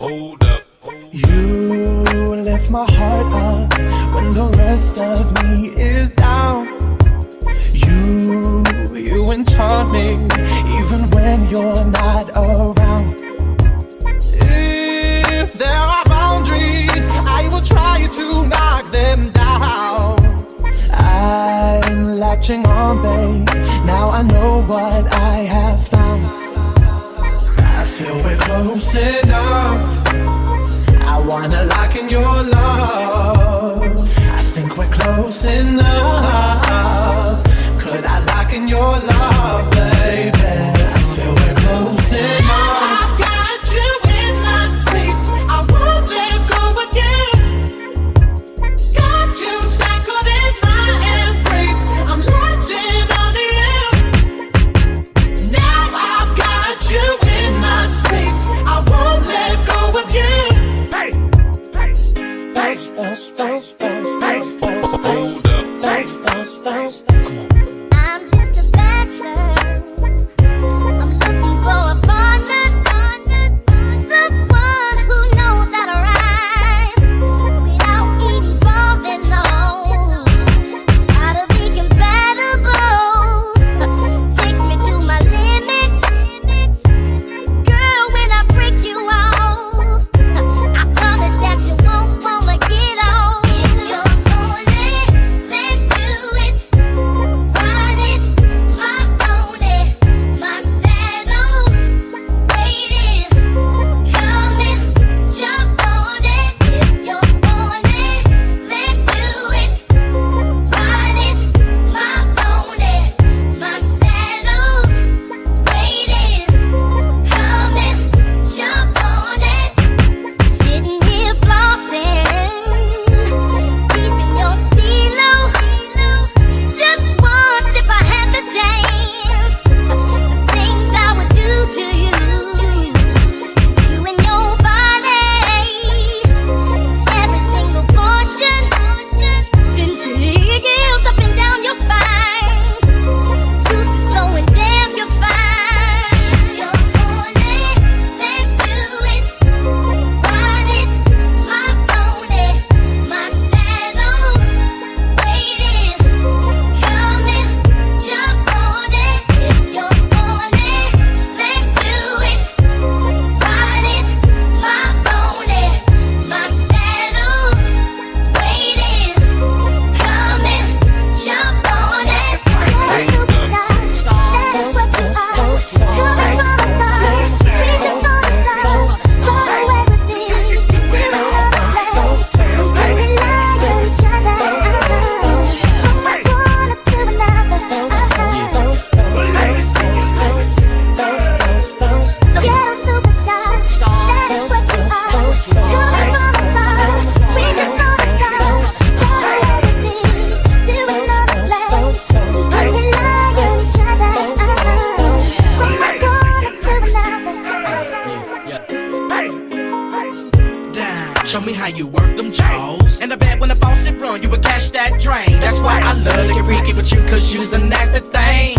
Hold up. You lift my heart up when the rest of me is down. You enchant me even when you're not around. If there are boundaries, I will try to knock them down. I'm latching on, babe. Now I know what I have found. I feel we're close enough. I wanna lock in your love. I think we're close enough. Could I lock in your love, baby? I feel we're close enough. I've got you in my space. I won't let go of you. Got you shackled in my embrace. I'm latching onto you. Now I've got you in my space. I won't let go of you. I'm just a bachelor. I'm looking for a partner, someone who knows how to ride without even falling on. Gotta be compatible, takes me to my limits. Girl, when I break you off, I promise that you won't wanna get off. If you're horny, let's do it. Ride it, my pony, my saddle's waiting. Come and jump on it. If you're horny, let's do it. Ride it, my pony, my saddle's waiting. Come and jump on it. Sitting here flossing, keeping your stilo. Just once, if I had the chance, the things I would do to you, you and your body, every single portion, chills up and down your spine, juices flowing, damn, you're fine. If you're horny, let's do it. Ride it, my pony, my saddle's waiting. Come and jump on it. If you're horny, let's do it. Ride it, my pony, my saddle's waiting. Come and jump on it. That's what you are. Coming from above, reaching for the stars. Far away with me to another place. We can rely on each other. From one corner to another. Ghetto superstar. That's what you are. Coming from above, reaching for the stars. Far away with me to another place. We can rely on each other. From one corner to another. Show me how you work them jaws. And I bet when the faucet run, you would catch that drain. That's why I love to get freaky with you, cause you's a nasty thing.